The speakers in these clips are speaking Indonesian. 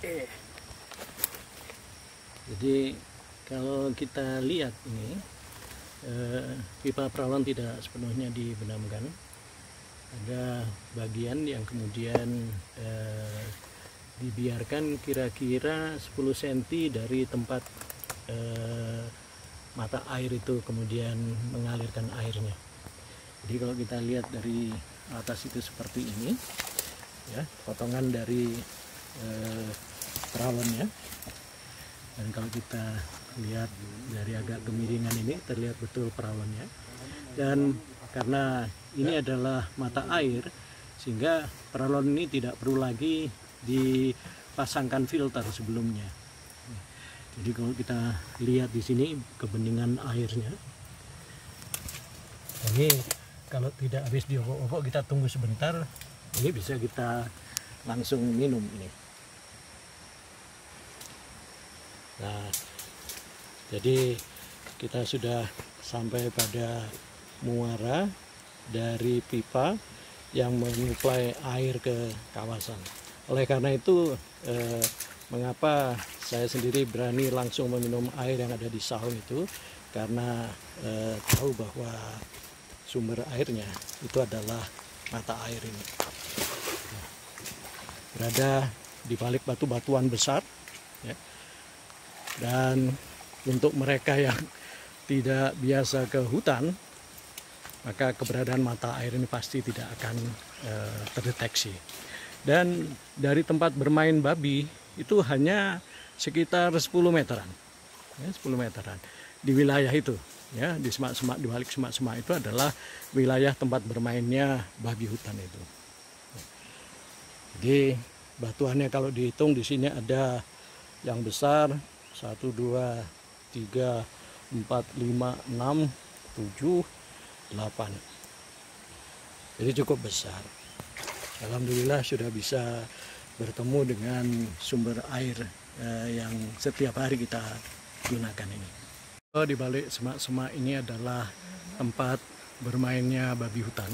Oke. Jadi kalau kita lihat ini, pipa Pralon tidak sepenuhnya dibenamkan. Ada bagian yang kemudian dibiarkan kira-kira 10 cm dari tempat mata air itu kemudian mengalirkan airnya. Jadi kalau kita lihat dari atas itu seperti ini, ya, potongan dari Pralonnya. Dan kalau kita lihat dari agak kemiringan ini, terlihat betul Pralonnya. Dan karena ini adalah mata air, sehingga Pralon ini tidak perlu lagi dipasangkan filter sebelumnya. Jadi kalau kita lihat di sini kebeningan airnya, ini kalau tidak habis diobok-obok, kita tunggu sebentar, ini bisa kita langsung minum ini. Nah, jadi kita sudah sampai pada muara dari pipa yang menyuplai air ke kawasan. Oleh karena itu, mengapa saya sendiri berani langsung meminum air yang ada di saung itu, karena tahu bahwa sumber airnya itu adalah mata air ini. Berada di balik batu-batuan besar, ya. Dan untuk mereka yang tidak biasa ke hutan, maka keberadaan mata air ini pasti tidak akan terdeteksi. Dan dari tempat bermain babi itu hanya sekitar 10 meteran, ya, 10 meteran di wilayah itu, ya, di semak-semak, di balik semak-semak itu adalah wilayah tempat bermainnya babi hutan itu. Jadi batuannya kalau dihitung di sini ada yang besar 1, 2, 3, 4, 5, 6, 7, 8. Jadi cukup besar. Alhamdulillah sudah bisa bertemu dengan sumber air yang setiap hari kita gunakan ini. Di balik semak-semak ini adalah tempat bermainnya babi hutan.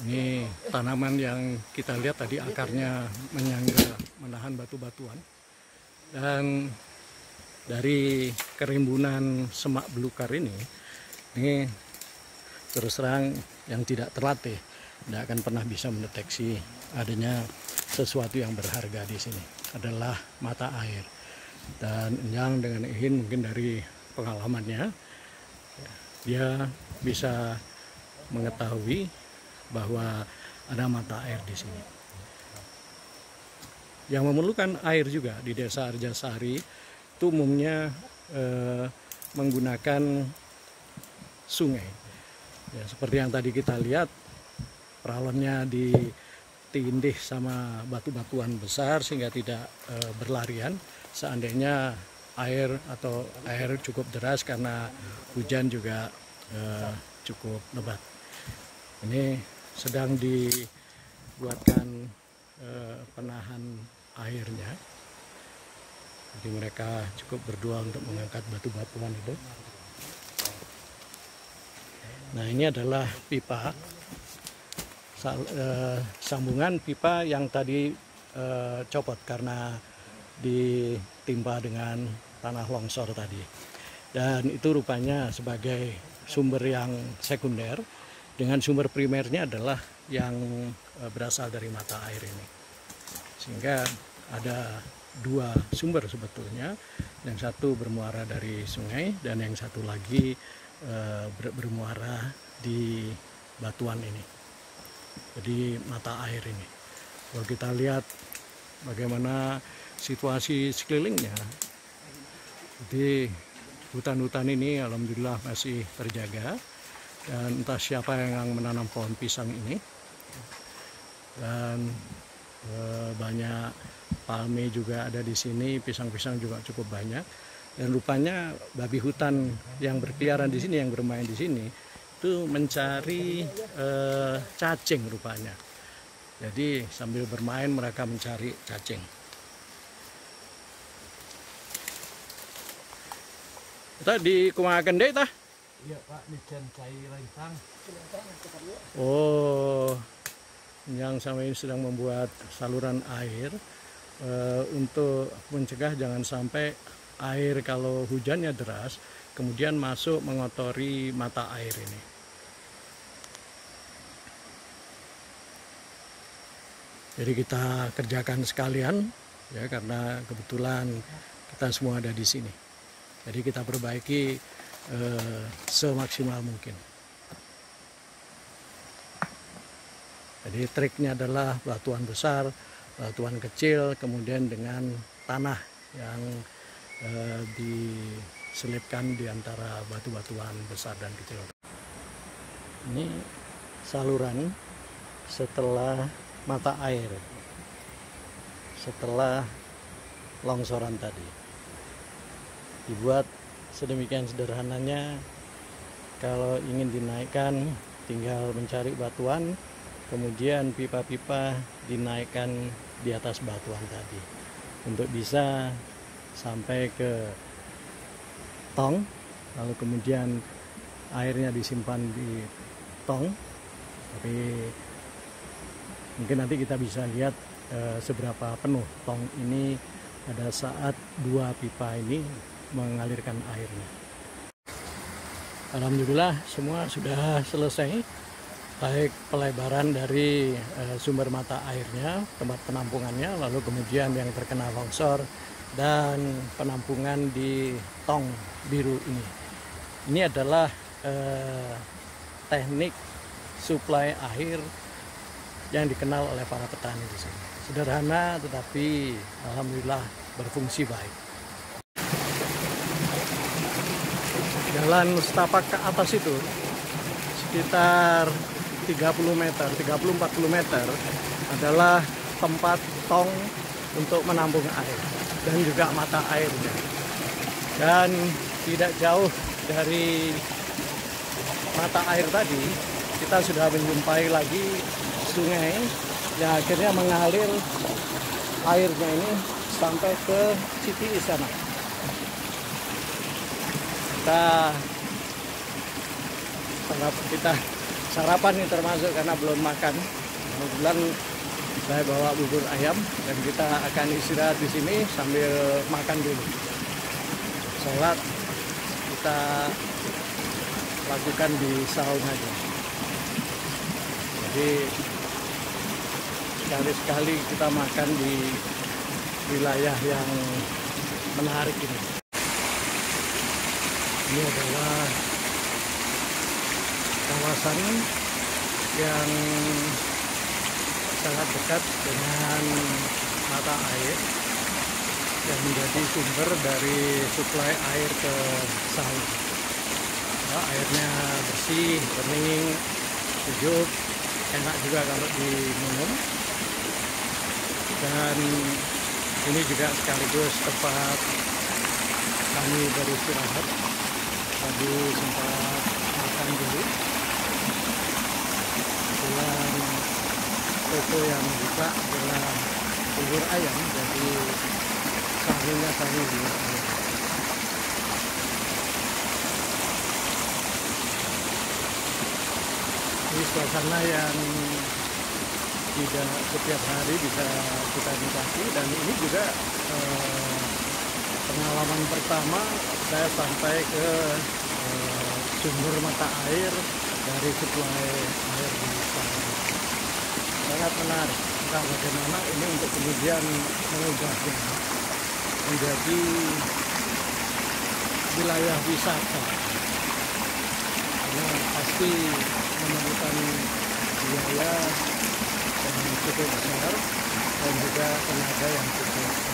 Ini tanaman yang kita lihat tadi akarnya menyangga menahan batu-batuan. Dan dari kerimbunan semak belukar ini terus terang yang tidak terlatih tidak akan pernah bisa mendeteksi adanya sesuatu yang berharga di sini, adalah mata air. Dan yang dengan Ihin mungkin dari pengalamannya, dia bisa mengetahui bahwa ada mata air di sini. Yang memerlukan air juga di Desa Arjasari itu umumnya menggunakan sungai. Ya, seperti yang tadi kita lihat, Pralonnya ditindih sama batu-batuan besar sehingga tidak berlarian. Seandainya air cukup deras karena hujan juga cukup lebat. Ini sedang dibuatkan penahan airnya. Jadi mereka cukup berdua untuk mengangkat batu-batuan itu. Nah, ini adalah pipa, sambungan pipa yang tadi copot karena ditimpa dengan tanah longsor tadi. Dan itu rupanya sebagai sumber yang sekunder, dengan sumber primernya adalah yang berasal dari mata air ini. Sehingga ada dua sumber sebetulnya, yang satu bermuara dari sungai dan yang satu lagi bermuara di batuan ini, jadi mata air ini. Kalau kita lihat bagaimana situasi sekelilingnya, jadi hutan-hutan ini alhamdulillah masih terjaga, dan entah siapa yang menanam pohon pisang ini, dan banyak palme juga ada di sini, pisang-pisang juga cukup banyak. Dan rupanya babi hutan yang berkeliaran di sini, yang bermain di sini, itu mencari cacing rupanya. Jadi sambil bermain mereka mencari cacing. Kita di Kumaha Kendai tah? Iya Pak, di Cai Lentang. Oh, yang sama ini sedang membuat saluran air untuk mencegah jangan sampai air kalau hujannya deras kemudian masuk mengotori mata air ini. Jadi kita kerjakan sekalian ya, karena kebetulan kita semua ada di sini. Jadi kita perbaiki semaksimal mungkin. Jadi triknya adalah batuan besar, batuan kecil, kemudian dengan tanah yang diselipkan di antara batu-batuan besar dan kecil. Ini saluran setelah mata air, setelah longsoran tadi. Dibuat sedemikian sederhananya, kalau ingin dinaikkan tinggal mencari batuan, kemudian pipa-pipa dinaikkan di atas batuan tadi untuk bisa sampai ke tong, lalu kemudian airnya disimpan di tong. Tapi mungkin nanti kita bisa lihat seberapa penuh tong ini pada saat dua pipa ini mengalirkan airnya. Alhamdulillah semua sudah selesai, baik pelebaran dari sumber mata airnya, tempat penampungannya, lalu kemudian yang terkena longsor dan penampungan di tong biru ini. Ini adalah teknik suplai air yang dikenal oleh para petani di sini. Sederhana tetapi alhamdulillah berfungsi baik. Jalan setapak ke atas itu sekitar 30 meter, 30-40 meter adalah tempat tong untuk menampung air dan juga mata airnya. Dan tidak jauh dari mata air tadi kita sudah menjumpai lagi sungai yang akhirnya mengalir airnya ini sampai ke Citi sana. Kita sarapan nih termasuk karena belum makan. Kebetulan saya bawa bubur ayam dan kita akan istirahat di sini sambil makan dulu. Sholat kita lakukan di sauna aja. Jadi sekali-sekali kita makan di wilayah yang menarik ini. Ini adalah kawasan yang sangat dekat dengan mata air yang menjadi sumber dari suplai air ke sawah. Ya, airnya bersih, bening, sejuk, enak juga kalau diminum. Dan ini juga sekaligus tempat kami beristirahat. Tadi sempat makan dulu. Kebetulan toko yang buka adalah bubur ayam, jadi sahurnya kami bubur ayam. Ini suasana yang tidak setiap hari bisa kita nikmati, dan ini juga pengalaman pertama saya sampai ke sumber mata air dari suplai air di sana. Sangat menarik. Nah, bagaimana ini untuk kemudian mengubahnya menjadi wilayah wisata. Karena pasti memerlukan biaya yang cukup besar dan juga tenaga yang cukup